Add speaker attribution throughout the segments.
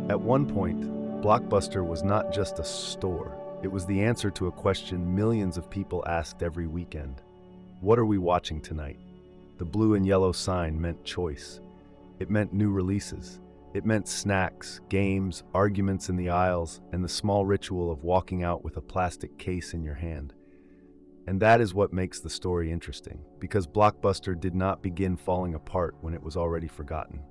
Speaker 1: At one point, Blockbuster was not just a store. It was the answer to a question millions of people asked every weekend. What are we watching tonight? The blue and yellow sign meant choice. It meant new releases. It meant snacks, games, arguments in the aisles, and the small ritual of walking out with a plastic case in your hand. And that is what makes the story interesting, because Blockbuster did not begin falling apart when it was already forgotten.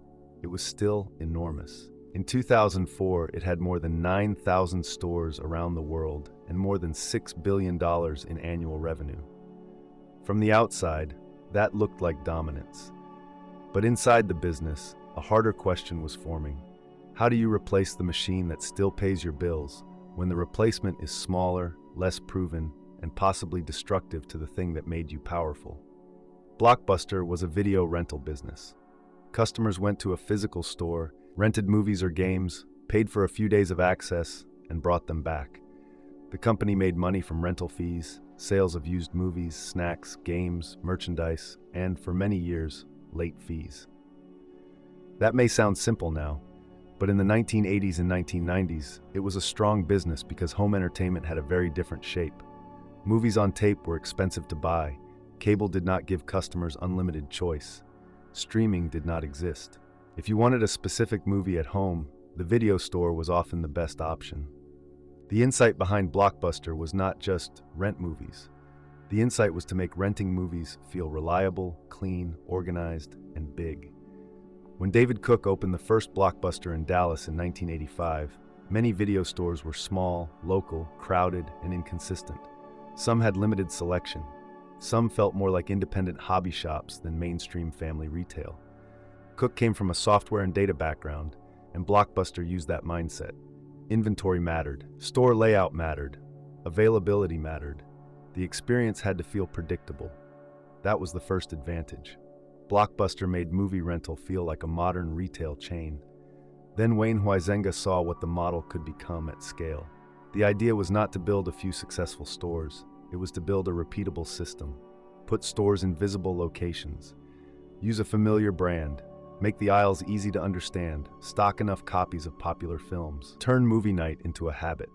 Speaker 1: It was still enormous. In 2004, it had more than 9,000 stores around the world and more than $6 billion in annual revenue. From the outside, that looked like dominance. But inside the business, a harder question was forming. How do you replace the machine that still pays your bills when the replacement is smaller, less proven, and possibly destructive to the thing that made you powerful? Blockbuster was a video rental business. Customers went to a physical store, rented movies or games, paid for a few days of access, and brought them back. The company made money from rental fees, sales of used movies, snacks, games, merchandise, and, for many years, late fees. That may sound simple now, but in the 1980s and 1990s, it was a strong business because home entertainment had a very different shape. Movies on tape were expensive to buy. Cable did not give customers unlimited choice. Streaming did not exist. If you wanted a specific movie at home, the video store was often the best option. The insight behind Blockbuster was not just rent movies. The insight was to make renting movies feel reliable, clean, organized, and big. When David Cook opened the first Blockbuster in Dallas in 1985, many video stores were small, local, crowded, and inconsistent. Some had limited selection. Some felt more like independent hobby shops than mainstream family retail. Cook came from a software and data background, and Blockbuster used that mindset. Inventory mattered, store layout mattered, availability mattered. The experience had to feel predictable. That was the first advantage. Blockbuster made movie rental feel like a modern retail chain. Then Wayne Huizenga saw what the model could become at scale. The idea was not to build a few successful stores. It was to build a repeatable system. Put stores in visible locations. Use a familiar brand. Make the aisles easy to understand. Stock enough copies of popular films. Turn movie night into a habit.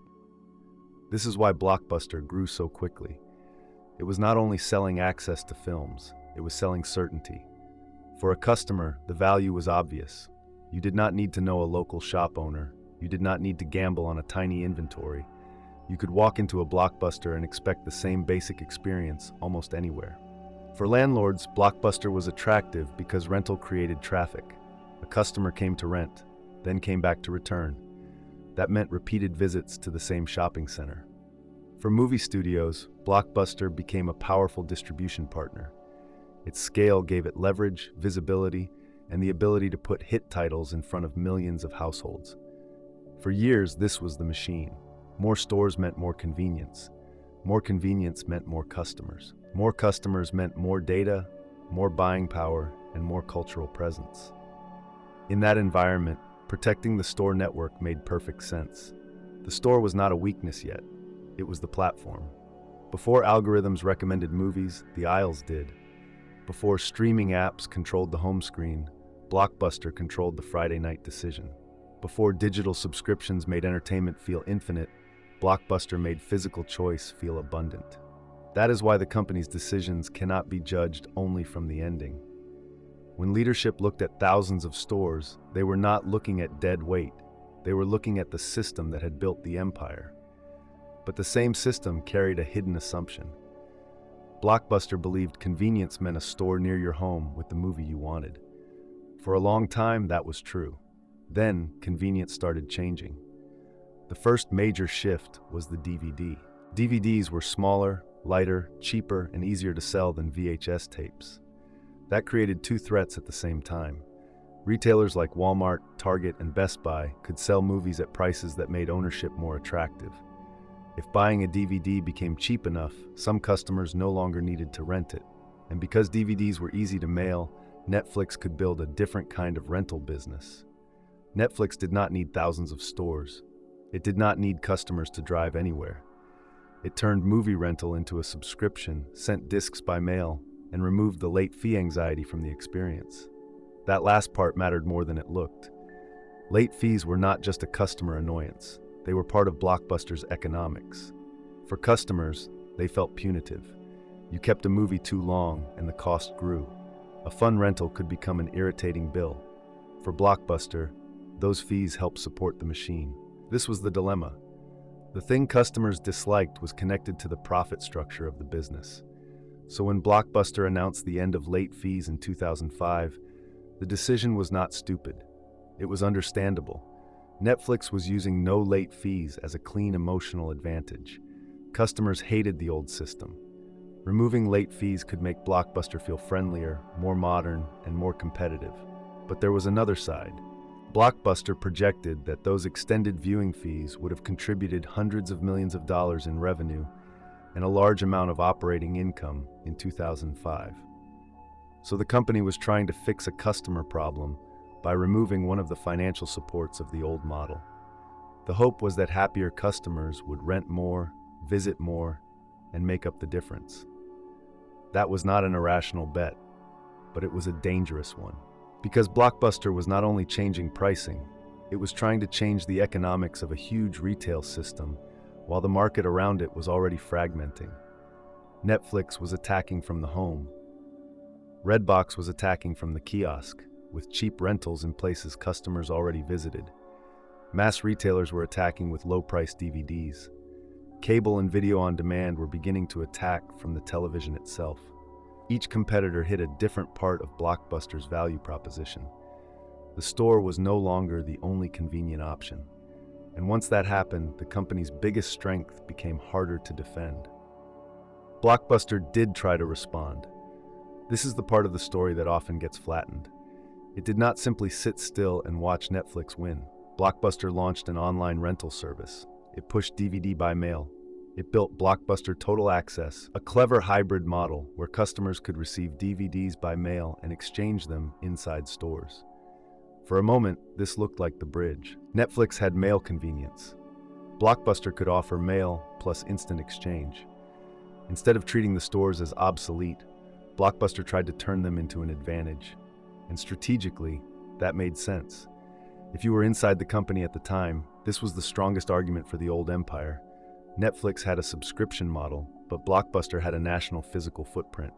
Speaker 1: This is why Blockbuster grew so quickly. It was not only selling access to films, it was selling certainty. For a customer, the value was obvious. You did not need to know a local shop owner. You did not need to gamble on a tiny inventory. You could walk into a Blockbuster and expect the same basic experience almost anywhere. For landlords, Blockbuster was attractive because rental created traffic. A customer came to rent, then came back to return. That meant repeated visits to the same shopping center. For movie studios, Blockbuster became a powerful distribution partner. Its scale gave it leverage, visibility, and the ability to put hit titles in front of millions of households. For years, this was the machine. More stores meant more convenience. More convenience meant more customers. More customers meant more data, more buying power, and more cultural presence. In that environment, protecting the store network made perfect sense. The store was not a weakness yet. It was the platform. Before algorithms recommended movies, the aisles did. Before streaming apps controlled the home screen, Blockbuster controlled the Friday night decision. Before digital subscriptions made entertainment feel infinite, Blockbuster made physical choice feel abundant. That is why the company's decisions cannot be judged only from the ending. When leadership looked at thousands of stores, they were not looking at dead weight. They were looking at the system that had built the empire. But the same system carried a hidden assumption. Blockbuster believed convenience meant a store near your home with the movie you wanted. For a long time, that was true. Then, convenience started changing. The first major shift was the DVD. DVDs were smaller, lighter, cheaper, and easier to sell than VHS tapes. That created two threats at the same time. Retailers like Walmart, Target, and Best Buy could sell movies at prices that made ownership more attractive. If buying a DVD became cheap enough, some customers no longer needed to rent it. And because DVDs were easy to mail, Netflix could build a different kind of rental business. Netflix did not need thousands of stores. It did not need customers to drive anywhere. It turned movie rental into a subscription, sent discs by mail, and removed the late fee anxiety from the experience. That last part mattered more than it looked. Late fees were not just a customer annoyance. They were part of Blockbuster's economics. For customers, they felt punitive. You kept a movie too long and the cost grew. A fun rental could become an irritating bill. For Blockbuster, those fees helped support the machine. This was the dilemma. The thing customers disliked was connected to the profit structure of the business. So when Blockbuster announced the end of late fees in 2005, the decision was not stupid. It was understandable. Netflix was using no late fees as a clean emotional advantage. Customers hated the old system. Removing late fees could make Blockbuster feel friendlier, more modern, and more competitive. But there was another side. Blockbuster projected that those extended viewing fees would have contributed hundreds of millions of dollars in revenue and a large amount of operating income in 2005. So the company was trying to fix a customer problem by removing one of the financial supports of the old model. The hope was that happier customers would rent more, visit more, and make up the difference. That was not an irrational bet, but it was a dangerous one. Because Blockbuster was not only changing pricing, it was trying to change the economics of a huge retail system while the market around it was already fragmenting. Netflix was attacking from the home. Redbox was attacking from the kiosk, with cheap rentals in places customers already visited. Mass retailers were attacking with low-priced DVDs. Cable and video on demand were beginning to attack from the television itself. Each competitor hit a different part of Blockbuster's value proposition. The store was no longer the only convenient option. And once that happened, the company's biggest strength became harder to defend. Blockbuster did try to respond. This is the part of the story that often gets flattened. It did not simply sit still and watch Netflix win. Blockbuster launched an online rental service. It pushed DVD by mail. It built Blockbuster Total Access, a clever hybrid model where customers could receive DVDs by mail and exchange them inside stores. For a moment, this looked like the bridge. Netflix had mail convenience. Blockbuster could offer mail plus instant exchange. Instead of treating the stores as obsolete, Blockbuster tried to turn them into an advantage. And strategically, that made sense. If you were inside the company at the time, this was the strongest argument for the old empire. Netflix had a subscription model, but Blockbuster had a national physical footprint.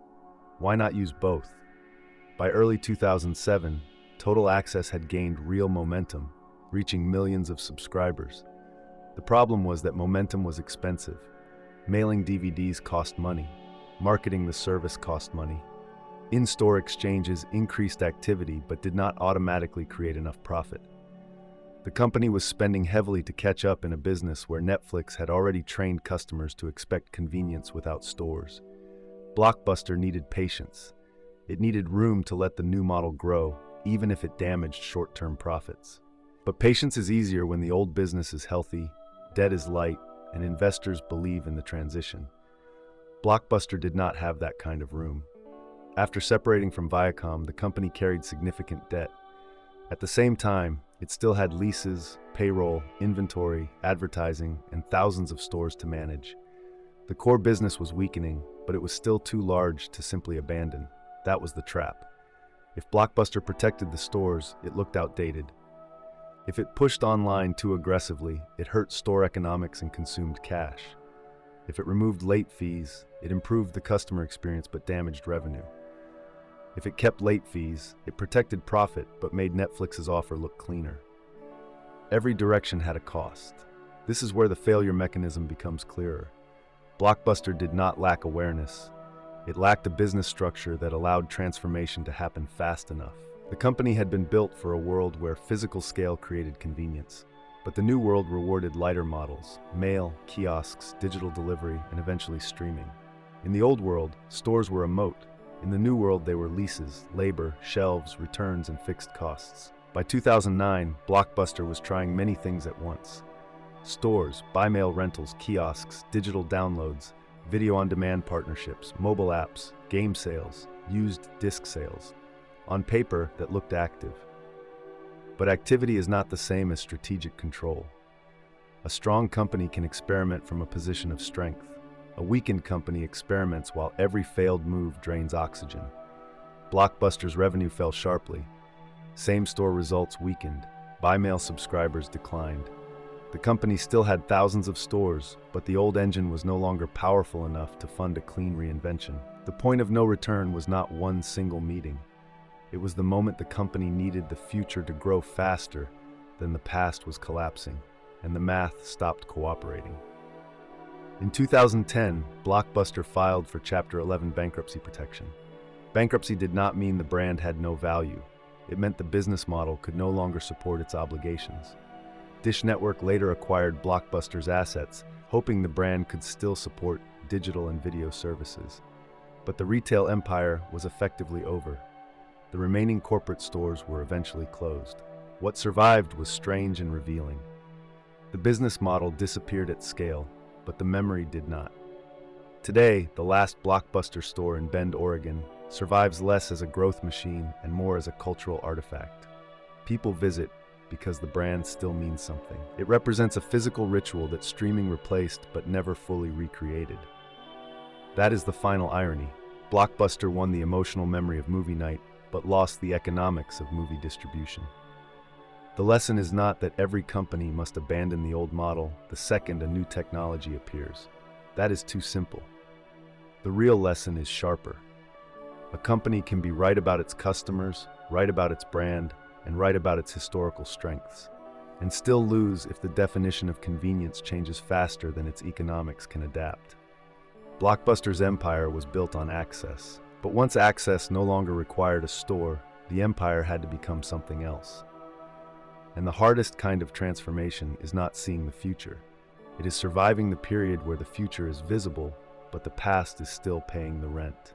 Speaker 1: Why not use both? By early 2007, Total Access had gained real momentum, reaching millions of subscribers. The problem was that momentum was expensive. Mailing DVDs cost money. Marketing the service cost money. In-store exchanges increased activity but did not automatically create enough profit. The company was spending heavily to catch up in a business where Netflix had already trained customers to expect convenience without stores. Blockbuster needed patience. It needed room to let the new model grow, even if it damaged short-term profits. But patience is easier when the old business is healthy, debt is light, and investors believe in the transition. Blockbuster did not have that kind of room. After separating from Viacom, the company carried significant debt. At the same time, it still had leases, payroll, inventory, advertising, and thousands of stores to manage. The core business was weakening, but it was still too large to simply abandon. That was the trap. If Blockbuster protected the stores, it looked outdated. If it pushed online too aggressively, it hurt store economics and consumed cash. If it removed late fees, it improved the customer experience but damaged revenue. If it kept late fees, it protected profit but made Netflix's offer look cleaner. Every direction had a cost. This is where the failure mechanism becomes clearer. Blockbuster did not lack awareness. It lacked a business structure that allowed transformation to happen fast enough. The company had been built for a world where physical scale created convenience. But the new world rewarded lighter models: mail, kiosks, digital delivery, and eventually streaming. In the old world, stores were a moat. In the new world, they were leases, labor, shelves, returns, and fixed costs. By 2009, Blockbuster was trying many things at once. Stores, buy-mail rentals, kiosks, digital downloads, video-on-demand partnerships, mobile apps, game sales, used disc sales. On paper, that looked active. But activity is not the same as strategic control. A strong company can experiment from a position of strength. A weakened company experiments while every failed move drains oxygen. Blockbuster's revenue fell sharply. Same-store results weakened. Buy mail subscribers declined. The company still had thousands of stores, but the old engine was no longer powerful enough to fund a clean reinvention. The point of no return was not one single meeting. It was the moment the company needed the future to grow faster than the past was collapsing, and the math stopped cooperating. In 2010, Blockbuster filed for Chapter 11 bankruptcy protection. Bankruptcy did not mean the brand had no value. It meant the business model could no longer support its obligations. Dish Network later acquired Blockbuster's assets, hoping the brand could still support digital and video services. But the retail empire was effectively over. The remaining corporate stores were eventually closed. What survived was strange and revealing. The business model disappeared at scale, but the memory did not. Today, the last Blockbuster store in Bend, Oregon, survives less as a growth machine and more as a cultural artifact. People visit because the brand still means something. It represents a physical ritual that streaming replaced but never fully recreated. That is the final irony. Blockbuster won the emotional memory of movie night, but lost the economics of movie distribution. The lesson is not that every company must abandon the old model the second a new technology appears. That is too simple. The real lesson is sharper. A company can be right about its customers, right about its brand, and right about its historical strengths, and still lose if the definition of convenience changes faster than its economics can adapt. Blockbuster's empire was built on access, but once access no longer required a store, the empire had to become something else. And the hardest kind of transformation is not seeing the future. It is surviving the period where the future is visible, but the past is still paying the rent.